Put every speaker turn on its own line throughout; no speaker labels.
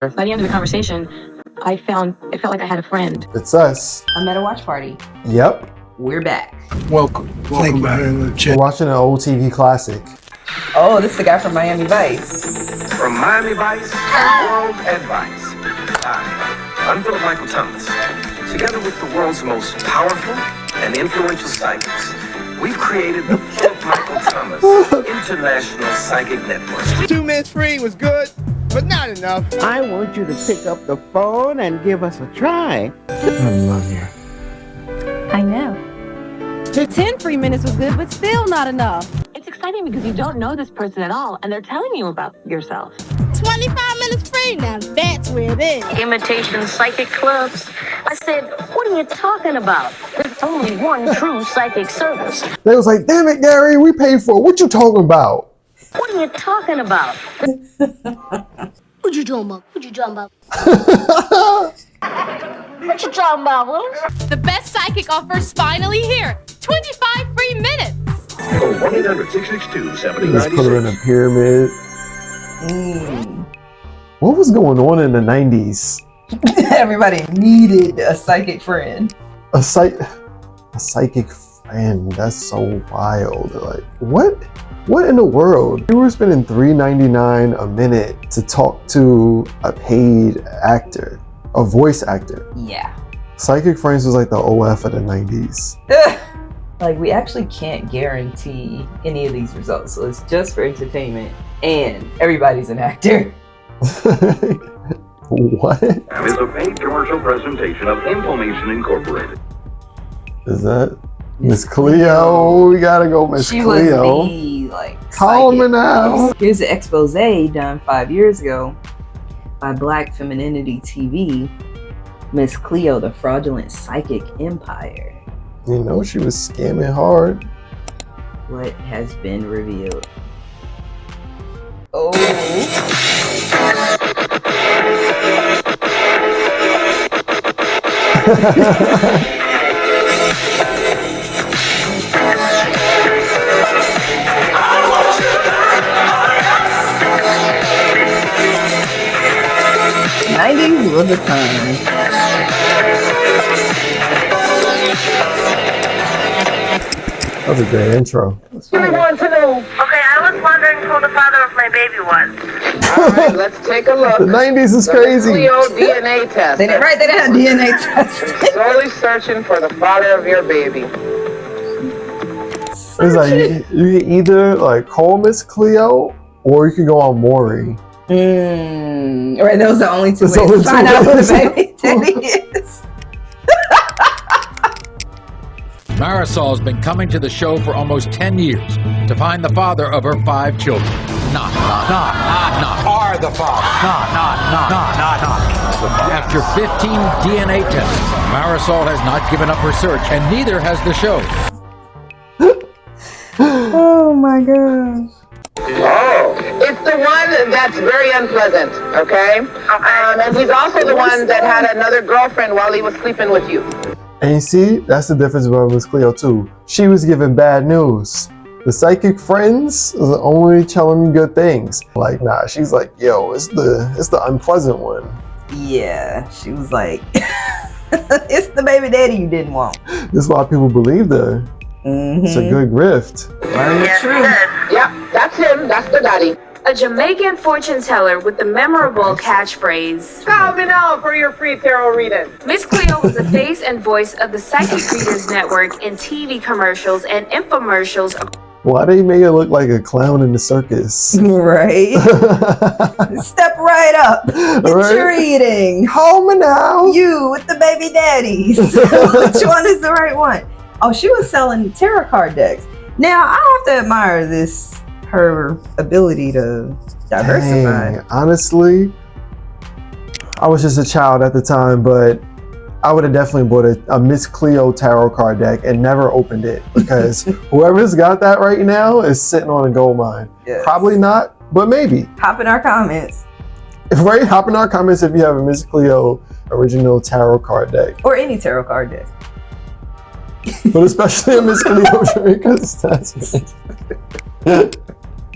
By the end of the conversation, it felt like I had a friend.
It's us.
I'm at a watch party.
Yep.
We're back.
Welcome back.
We're watching an old TV classic.
Oh, this is the guy from Miami Vice.
From Miami Vice, World Advice. I'm Philip Michael Thomas. Together with the world's most powerful and influential psychics, we've created the Philip Michael Thomas International Psychic Network.
2 minutes free was good, but not enough.
I want you to pick up the phone and give us a try.
I love you.
I know. 10 free minutes was good, but still not enough.
It's exciting because you don't know this person at all, and they're telling you about yourself.
25 minutes free, now that's where it is.
Imitation psychic clubs. I said, what are you talking about? There's only one true psychic service.
They was like, damn it, Gary, we paid for it. What you talking about?
What are you talking about?
What you talking about?
What you talking about, Willis?
The best psychic offer's finally here. 25 free minutes.
Call 1-800-662-7096.
Just put her in a pyramid. What was going on in the 90s?
Everybody needed a psychic friend.
A psychic friend. That's so wild. Like, what? What in the world? You were spending $3.99 a minute to talk to a paid actor, a voice actor.
Yeah.
Psychic Friends was like the OF of the 90s.
Like, we actually can't guarantee any of these results, so it's just for entertainment, and everybody's an actor.
What?
Is a paid commercial presentation of Inflammation Incorporated.
Is that Miss Cleo? We gotta go, Miss
She
Cleo.
was the, like,
Call me
psychic.
now.
Here's an expose done 5 years ago by Black Femininity TV. Miss Cleo, the Fraudulent Psychic Empire.
You know she was scamming hard.
What has been revealed? Oh. 90s was a time.
That was a great intro.
I want to know. Okay, I was wondering who the father of my baby was.
All right, let's take a look.
The 90s is crazy.
Cleo DNA test.
They didn't have DNA test.
Solely searching for the father of your baby.
It's like you can either like call Miss Cleo or you can go on Maury.
Right, those are the only two ways
Those
to
are
find
two
out who
ways.
the baby daddy is.
Marisol has been coming to the show for almost 10 years to find the father of her 5 children. Not are the father. Not. After 15 DNA tests, Marisol has not given up her search, and neither has the show.
Oh my gosh.
Oh, it's the one that's very unpleasant, okay? And he's also the one that had another girlfriend while he was sleeping with you.
And you see, that's the difference about Miss Cleo too. She was giving bad news. The Psychic Friends was only telling me good things. Like, nah, she's like, yo, it's the unpleasant one.
Yeah, she was like, it's the baby daddy you didn't want.
This is why people believed her. It's a good grift.
Learn the truth.
Yeah, that's him. That's the daddy.
A Jamaican fortune teller with the memorable catchphrase,
Call me now for your free tarot reading.
Miss Cleo was the face and voice of the Psychic Readers Network in TV commercials and infomercials.
Why they make it look like a clown in the circus?
Right. Step right up. Get your reading.
Call me now.
You with the baby daddies. Which one is the right one? Oh, she was selling tarot card decks. Now, I have to admire her ability to diversify.
Dang, honestly, I was just a child at the time, but I would have definitely bought a Miss Cleo tarot card deck and never opened it because whoever's got that right now is sitting on a gold mine.
Yes.
Probably not, but maybe.
Hop in our comments.
Right? Hop in our comments if you have a Miss Cleo original tarot card deck.
Or any tarot card deck.
But especially a Miss Cleo because that's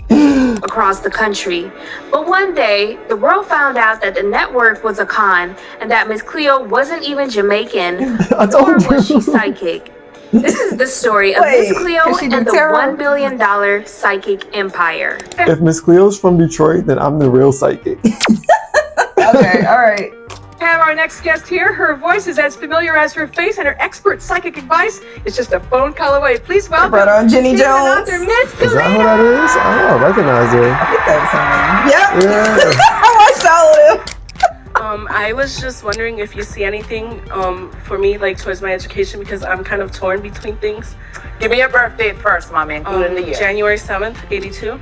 across the country. But one day, the world found out that the network was a con and that Miss Cleo wasn't even Jamaican, nor was she psychic. This is the story of Miss Cleo and the $1 billion psychic empire.
If Miss Cleo's from Detroit, then I'm the real psychic.
Okay, all right.
Have our next guest here. Her voice is as familiar as her face, and her expert psychic advice is just a phone call away. Please welcome.
Brought on Jenny
She's
Jones.
an author, Miss
Is that who that is? I don't recognize her.
I think that was her name. Yep.
Yeah.
I watched all of them.
I was just wondering if you see anything for me, like towards my education, because I'm kind of torn between things.
Give me your birth date first, mommy, including the year.
January 7th, 82.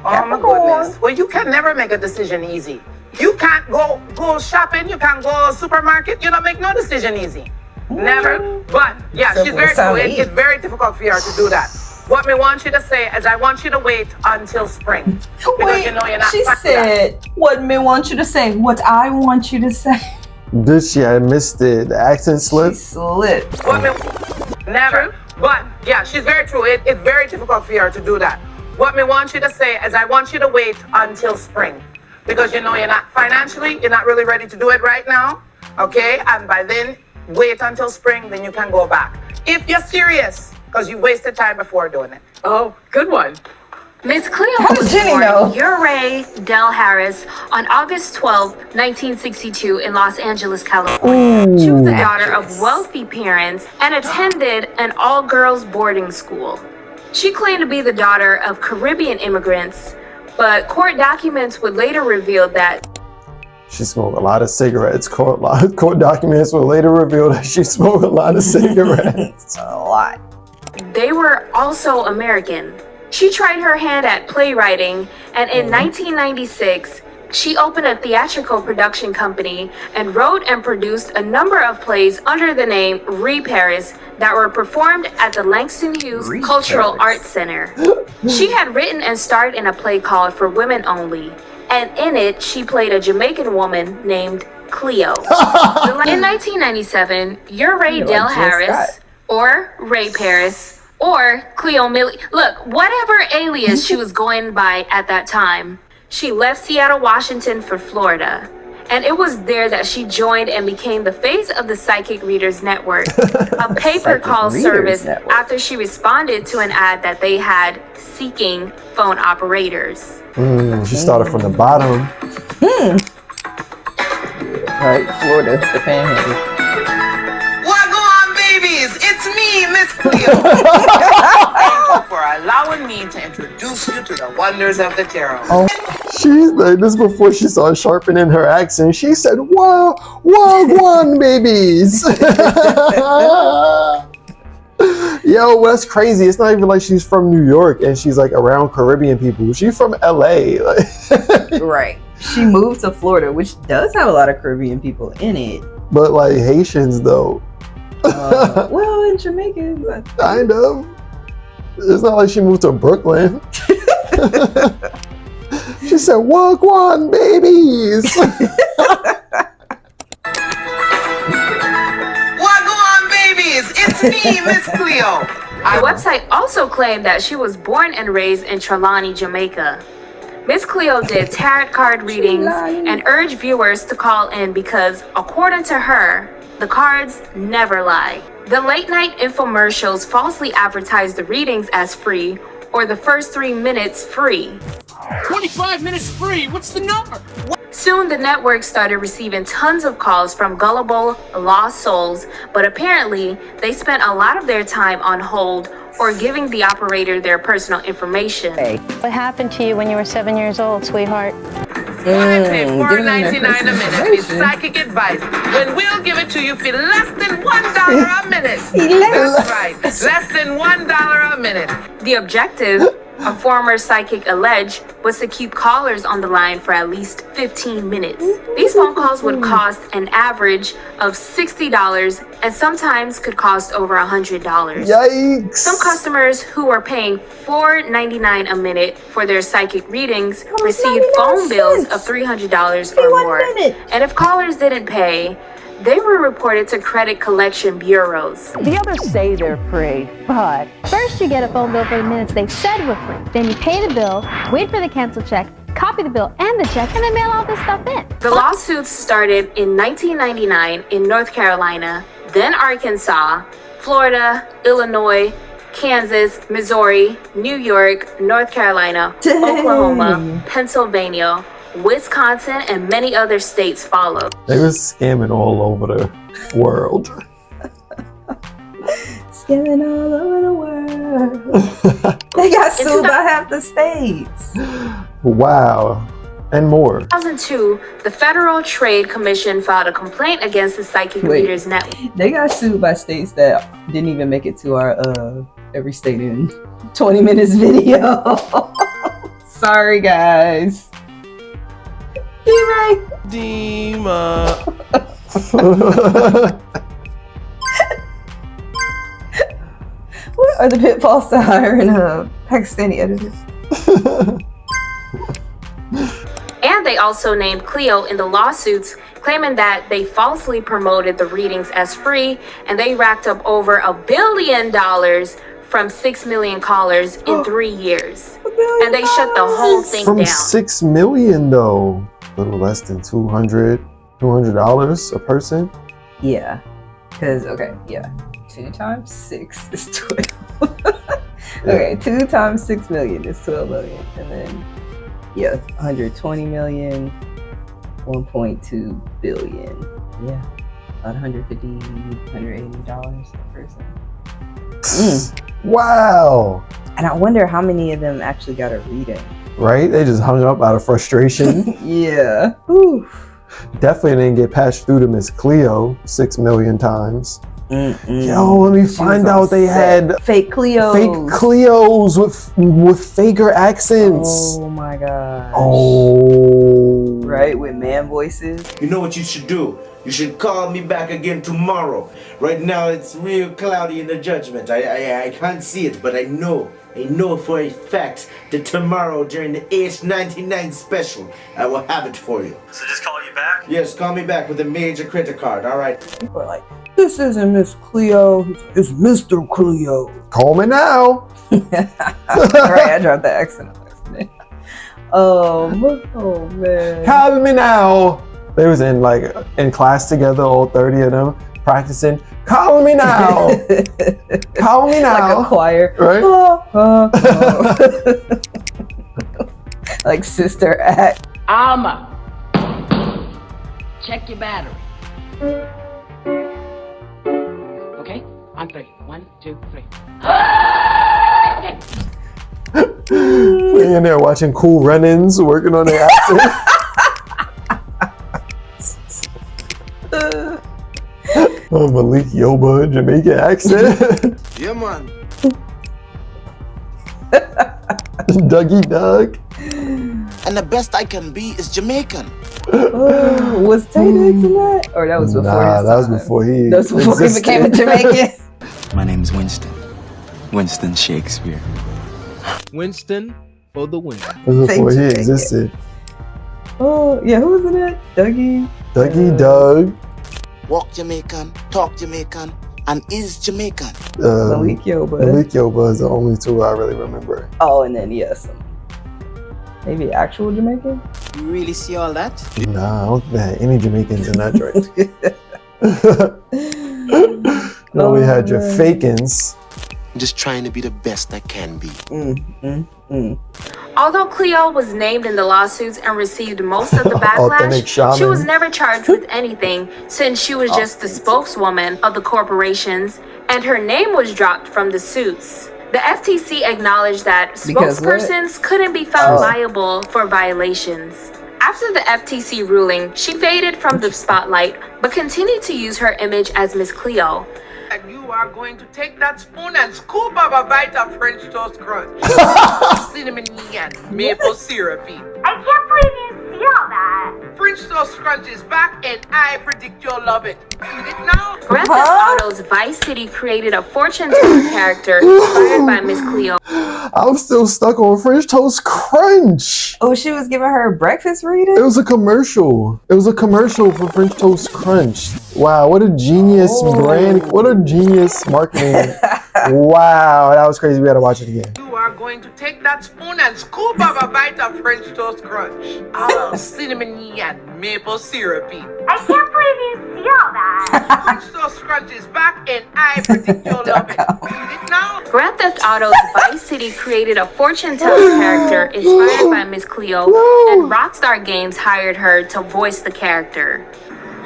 Oh my goodness. Well, you can never make a decision easy. You can't go shopping, you can't go supermarket, you don't make no decision easy. Never. But yeah,
So
she's very
what's
true. It's very difficult for her to do that. What me want you to say is I want you to wait until spring. Because you know you're not
She said, what me want you to say, what I want you to say.
Did she? I missed it. The accent slip?
She slipped.
What me, never. But yeah, she's very true. It's very difficult for her to do that. What me want you to say is I want you to wait until spring. Because you know you're not financially, you're not really ready to do it right now. Okay? And by then, wait until spring, then you can go back. If you're serious, because you wasted time before doing it.
Oh, good one.
Miss Cleo
How
was
does Jenny
born
know?
Ure Del Harris on August 12, 1962 in Los Angeles, California. She was the daughter of wealthy parents and attended an all-girls boarding school. She claimed to be the daughter of Caribbean immigrants, but court documents would later reveal that
She smoked a lot of cigarettes. Court documents will later reveal that she smoked a lot of cigarettes.
A lot.
they were also American. She tried her hand at playwriting, and in 1996, she opened a theatrical production company and wrote and produced a number of plays under the name Paris that were performed at the Langston Hughes Cultural Arts Center. She had written and starred in a play called For Women Only, and in it, she played a Jamaican woman named Cleo. In 1997, Ure Del Harris, or Ray Paris, or Cleo Millie, look, whatever alias she was going by at that time, she left Seattle, Washington for Florida. And it was there that she joined and became the face of the Psychic Readers Network, a pay-per-call service after she responded to an ad that they had seeking phone operators.
She started from the bottom.
Right, Florida, the panhandle.
What go on, babies? It's me, Miss Cleo. Thank you for allowing me to introduce you to the wonders of the tarot.
Oh, she's like this before she started sharpening her accent. She said, "Wow, one babies." Yo, that's crazy. It's not even like she's from New York and she's like around Caribbean people. She's from LA.
Right. She moved to Florida, which does have a lot of Caribbean people in it.
But like Haitians though.
Well, in Jamaicans, I think.
Kind of. It's not like she moved to Brooklyn. She said, "Walk on, babies."
What go on, babies? It's me, Miss Cleo.
The website also claimed that she was born and raised in Trelawney, Jamaica. Miss Cleo did tarot card readings and urged viewers to call in because, according to her, the cards never lie. The late-night infomercials falsely advertised the readings as free or the first 3 minutes free.
25 minutes free, what's the number?
Soon the network started receiving tons of calls from gullible, lost souls, but apparently they spent a lot of their time on hold or giving the operator their personal information.
What happened to you when you were 7 years old, sweetheart?
I pay $4.99 a minute with psychic advice when we'll give it to you for less than $1 a minute. That's right, less than $1 a minute.
The objective, a former psychic alleged, was to keep callers on the line for at least 15 minutes. These phone calls would cost an average of $60 and sometimes could cost over $100.
Yikes!
Some customers who were paying $4.99 a minute for their psychic readings received phone bills of $300 or more. And if callers didn't pay, they were reported to credit collection bureaus.
The others say they're free, but
First, you get a phone bill for the minutes they said were free. Then you pay the bill, wait for the cancel check, copy the bill and the check, and then mail all this stuff in.
The lawsuits started in 1999 in North Carolina, then Arkansas, Florida, Illinois, Kansas, Missouri, New York, North Carolina, Oklahoma, Pennsylvania, Wisconsin, and many other states followed.
They were scamming all over the world.
Scamming all over the world. They got sued by half the states.
Wow. And more.
In 2002, the Federal Trade Commission filed a complaint against the Psychic Readers Network.
They got sued by states that didn't even make it to our Every State in 20 Minutes video. Sorry, guys. D-Ray.
Dima.
What are the pitfalls to hiring a Pakistani editor?
And they also named Cleo in the lawsuits, claiming that they falsely promoted the readings as free, and they racked up over $1 billion from 6 million callers in 3 years. And they shut the whole thing
From
down.
6 million though. A little less than $200 a person.
Yeah. Because, okay, yeah. 2 times 6 is 12. Okay, 2 times 6 million is 12 million. And then, yeah, 120 million, 1.2 billion. Yeah, about $150, $180 a person.
Wow.
And I wonder how many of them actually got a reading.
Right? They just hung up out of frustration.
Yeah. Whew.
Definitely didn't get patched through to Miss Cleo 6 million times. Yo, let me find out they had
fake Cleos.
Fake Cleos with faker accents.
Oh my god.
Oh.
Right, with man voices.
You know what you should do? You should call me back again tomorrow. Right now it's real cloudy in the judgment. I can't see it, but I know for a fact that tomorrow during the H99 special, I will have it for you.
So just call you back?
Yes, call me back with a major credit card, alright?
People are like, this isn't Miss Cleo, it's Mr. Cleo.
Call me now.
Alright, I dropped the accent on accident. Oh man.
Call me now. They was in class together, all 30 of them, practicing. Call me now. Call me now.
Like a choir.
Right?
Like Sister Act.
Alma, check your battery. Okay, on 3. 1, 2, 3.
They in there watching Cool Run-Ins, working on their accent. Oh, Malik Yoba, Jamaican accent.
Yeah, man.
Dougie Doug.
And the best I can be is Jamaican.
Was Tay Diggs in that? Or that was before
That was before he
That was before he became a Jamaican.
My name's Winston. Winston Shakespeare.
Winston for the win.
That was before he existed.
Oh, yeah, who was in that?
Dougie Doug.
Walk Jamaican, talk Jamaican, and is Jamaican.
Malik Yoba.
Malik Yoba is the only two I really remember.
Oh, and then yes, maybe actual Jamaican.
You really see all that?
Nah, I don't think they had any Jamaicans in that joint. You only had your fakins.
Just trying to be the best I can be.
Although Cleo was named in the lawsuits and received most of the backlash, she was never charged with anything since she was just the spokeswoman of the corporations, and her name was dropped from the suits. The FTC acknowledged that spokespersons couldn't be found liable for violations. After the FTC ruling, she faded from the spotlight, but continued to use her image as Miss Cleo.
And you are going to take that spoon and scoop up a bite of French toast crunch. Cinnamon and maple syrupy.
I can't believe you see all that.
For French toast crunch is back, and I predict you'll love it. Eat it now.
Grand Theft Auto's Vice City created a fortune teller character inspired by Miss Cleo.
I'm still stuck on French Toast Crunch.
Oh, she was giving her breakfast reading?
It was a commercial. It was a commercial for French Toast Crunch. Wow, what a genius brand. What a genius marketing. Wow, that was crazy. We gotta watch it again.
You are going to take that spoon and scoop up a bite of French toast crunch. Oh, cinnamony and maple syrupy.
I can't believe you see all that.
French toast crunch is back, and I predict you'll love it. Eat it now.
Grand Theft Auto's Vice City created a fortune teller character inspired by Miss Cleo, and Rockstar Games hired her to voice the character.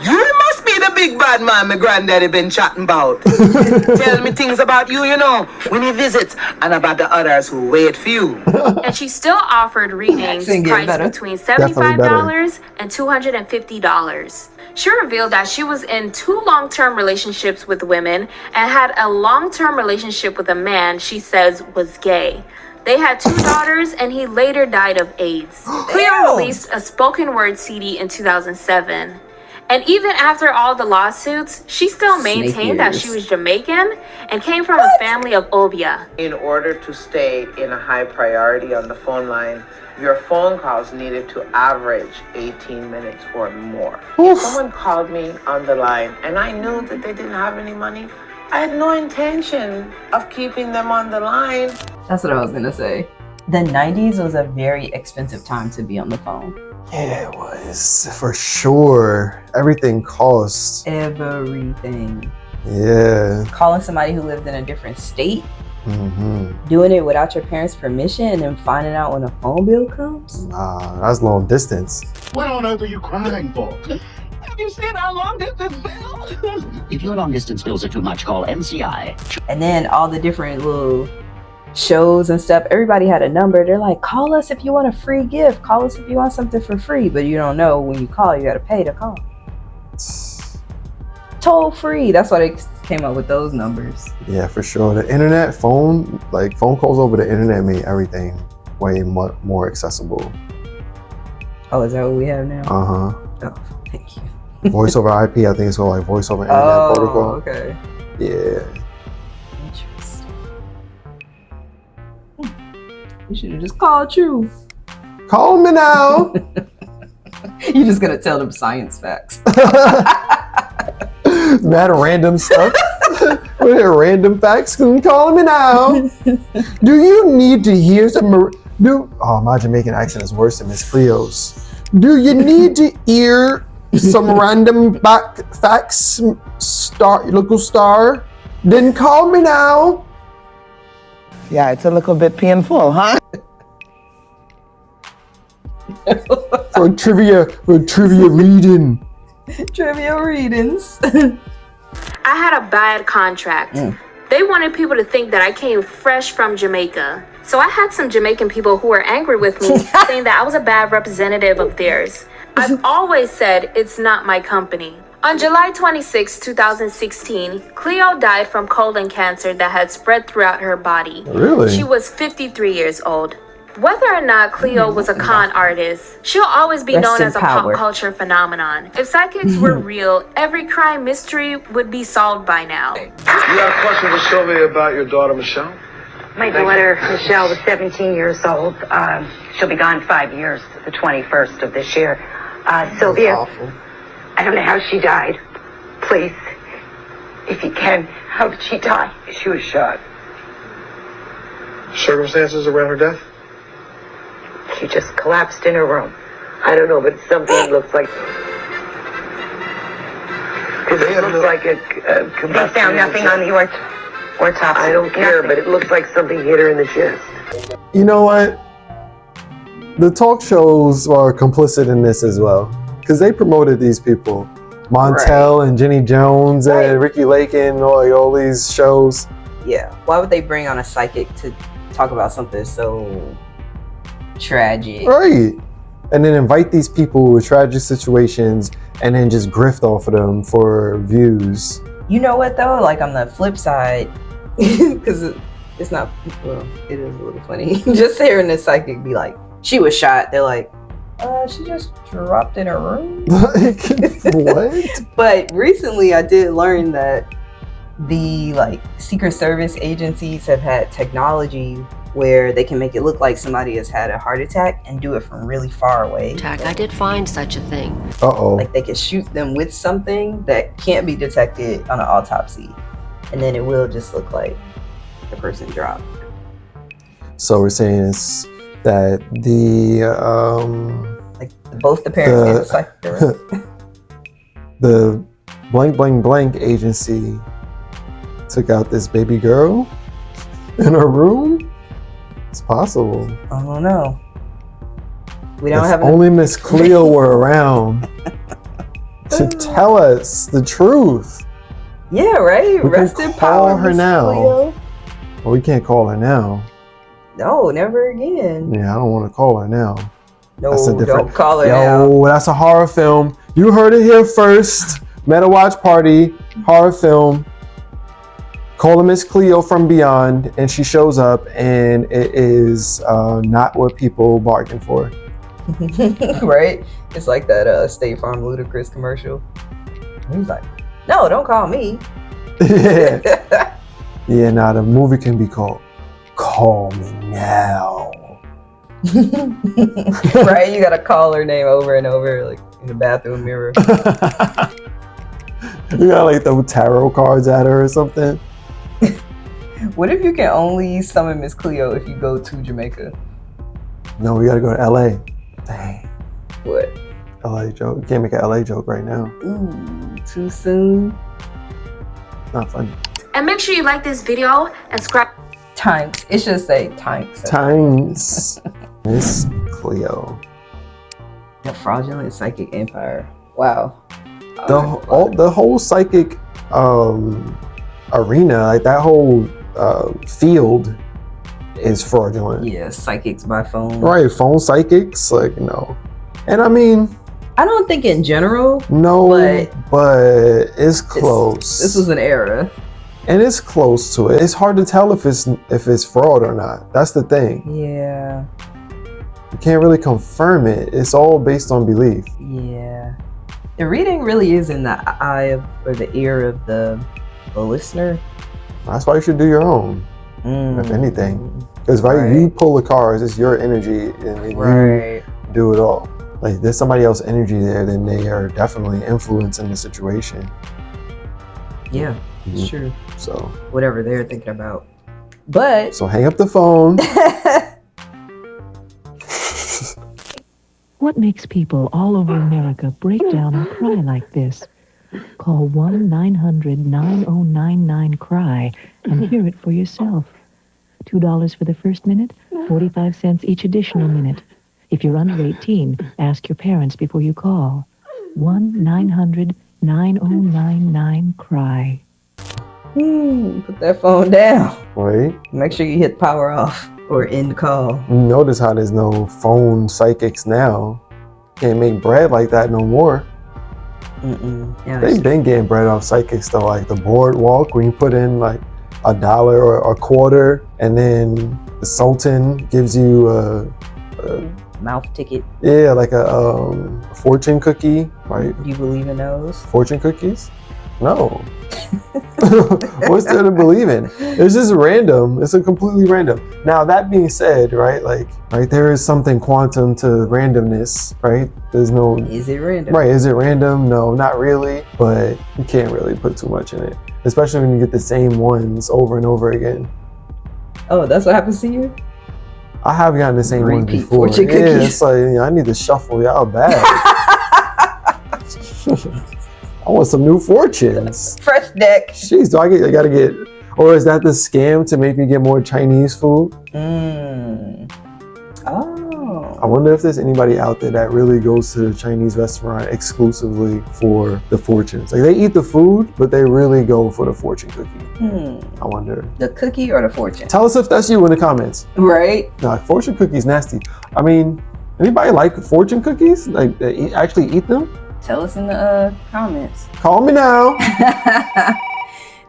You must be the big bad man my granddaddy been chatting about. Tell me things about you, you know, when he visits, and about the others who wait for you.
And she still offered readings priced between $75 and $250. She revealed that she was in 2 long-term relationships with women and had a long-term relationship with a man she says was gay. They had 2 daughters, and he later died of AIDS. Cleo released a spoken word CD in 2007. And even after all the lawsuits, she still maintained that she was Jamaican and came from a family of Obia.
In order to stay in a high priority on the phone line, your phone calls needed to average 18 minutes or more. If someone called me on the line and I knew that they didn't have any money, I had no intention of keeping them on the line.
That's what I was gonna say. The 90s was a very expensive time to be on the phone.
Yeah, it was. For sure. Everything costs.
Everything.
Yeah.
Calling somebody who lived in a different state.
Mm-hmm.
Doing it without your parents' permission and then finding out when a phone bill comes.
Nah, that's long distance.
What on earth are you crying for?
Have you seen our long distance bill? If your long distance bills are too much, call MCI.
And then all the different little shows and stuff, everybody had a number. They're like, call us if you want a free gift, call us if you want something for free, but you don't know when you call you gotta pay to call. Toll free. That's why they came up with those numbers.
Yeah, for sure. The internet, phone calls over the internet made everything way more accessible.
Oh, is that what we have now?
Uh-huh.
Oh, thank you.
Voice over IP, I think it's called like voice over internet protocol.
Okay.
Yeah.
You should have just called you.
Call me now.
You're just gonna tell them science facts.
Mad random stuff. Random facts. Call me now. Do you need to hear some? Oh, my Jamaican accent is worse than Miss Cleo's. Do you need to hear some random facts, local star? Then call me now.
Yeah, it's a little bit painful, huh?
for trivia reading.
Trivia readings.
I had a bad contract. They wanted people to think that I came fresh from Jamaica. So I had some Jamaican people who were angry with me, saying that I was a bad representative of theirs. I've always said it's not my company. On July 26, 2016, Cleo died from colon cancer that had spread throughout her body.
Really?
She was 53 years old. Whether or not Cleo was a con artist, she'll always be known as a pop culture phenomenon. If psychics were real, every crime mystery would be solved by now.
You have a question for Sylvia about your daughter, Michelle?
My daughter, Michelle, was 17 years old. She'll be gone 5 years, the 21st of this year. Sylvia, I don't know how she died. Please, if you can, how did she die?
She was shot. Circumstances around her death?
She just collapsed in her room. I don't know, but something looks like... It looks like a
They found nothing on the autopsy.
I don't care, but it looks like something hit her in the chest.
You know what? The talk shows are complicit in this as well. Because they promoted these people. Montel and Jenny Jones and Ricky Lake and all these shows.
Yeah. Why would they bring on a psychic to talk about something so tragic?
Right. And then invite these people with tragic situations and then just grift off of them for views.
You know what though? Like on the flip side, because it's not, well, it is a little funny. Just hearing this psychic be like, she was shot. They're like, She just dropped in her room.
What?
But recently I did learn that the Secret Service agencies have had technology where they can make it look like somebody has had a heart attack and do it from really far away.
I did find such a thing.
Uh-oh.
Like they can shoot them with something that can't be detected on an autopsy, and then it will just look like the person dropped.
So we're saying it's that
both the parents and the
the blank blank blank agency took out this baby girl in her room. It's possible.
I don't know. We don't
if
have
only Miss Cleo were around to tell us the truth.
Yeah, right.
We
Rest
can
in power,
call her
Miss
now.
Cleo.
Well, we can't call her now.
No, never again.
Yeah, I don't want to call her now.
No,
That's a different...
don't call her now.
Yo, that's a horror film. You heard it here first. Meta Watch Party, horror film. Call her Miss Cleo from beyond, and she shows up, and it is not what people bargain for.
Right? It's like that State Farm Ludacris commercial. He's like, no, don't call me.
Yeah. Yeah, now the movie can be called Call Me Now.
Right? You gotta call her name over and over, like in the bathroom mirror.
You gotta throw tarot cards at her or something.
What if you can only summon Miss Cleo if you go to Jamaica?
No, we gotta go to LA. Dang.
What?
LA joke. You can't make an LA joke right now.
Ooh, too soon.
Not funny.
And make sure you like this video and subscribe.
Tanks. It should say tanks.
Tanks. Miss Cleo.
The fraudulent psychic empire. Wow.
The whole psychic arena, like that whole field is fraudulent.
Yeah, psychics by phone.
Right, phone psychics, like no. And I mean,
I don't think in general.
No, but it's close.
This was an era.
And it's close to it. It's hard to tell if it's fraud or not. That's the thing.
Yeah.
You can't really confirm it. It's all based on belief.
Yeah. The reading really is in the eye of, or the ear of the listener.
That's why you should do your own, if anything. Because you pull the cards, it's your energy, and you do it all. Like there's somebody else's energy there, then they are definitely influencing the situation.
Yeah, it's true.
So
whatever they're thinking about. But
so hang up the phone.
What makes people all over America break down and cry like this? Call 1-900-9099-CRY and hear it for yourself. $2 for the first minute, 45 cents each additional minute. If you're under 18, ask your parents before you call. 1-900-9099-CRY.
Put that phone down.
Right.
Make sure you hit power off or end call.
You notice how there's no phone psychics now. Can't make bread like that no more.
Yeah,
They've been getting bread off psychics though, like the boardwalk when you put in like $1 or a quarter, and then the Sultan gives you a
mouth ticket.
Yeah, like a fortune cookie, right?
Do you believe in those?
Fortune cookies? No. What's there to believe in? It's just random. It's a completely random. Now that being said, right, there is something quantum to randomness, right? There's no.
Is it random?
Right? Is it random? No, not really. But you can't really put too much in it, especially when you get the same ones over and over again.
Oh, that's what happens to you?
I have gotten the same ones before.
Fortune
Yeah,
cookies.
it's like I need to shuffle y'all back. I want some new fortunes.
Fresh deck.
Jeez, I gotta get, or is that the scam to make me get more Chinese food?
Oh.
I wonder if there's anybody out there that really goes to the Chinese restaurant exclusively for the fortunes. Like they eat the food, but they really go for the fortune cookie. I wonder.
The cookie or the fortune?
Tell us if that's you in the comments.
Right?
No, fortune cookies nasty. I mean, anybody like fortune cookies? Like they actually eat them?
Tell us in the comments.
Call me now.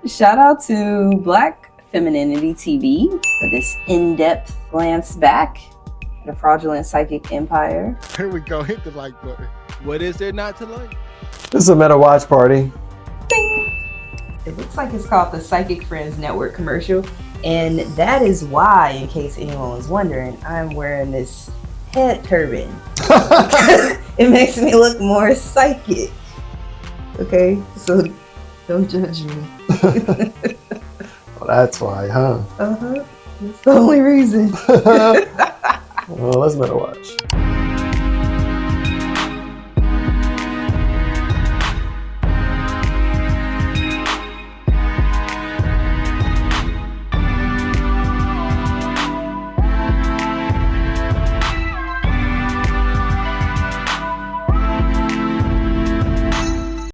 Shout out to Black Femininity TV for this in-depth glance back The Fraudulent Psychic Empire.
Here we go. Hit the like button. What is there not to like?
This is a meta watch party.
It looks like it's called the Psychic Friends Network commercial. And that is why, in case anyone was wondering, I'm wearing this head turban. It makes me look more psychic. Okay, so don't judge me.
Well, that's why, huh?
Uh-huh. That's the only reason.
Well, let's meta watch.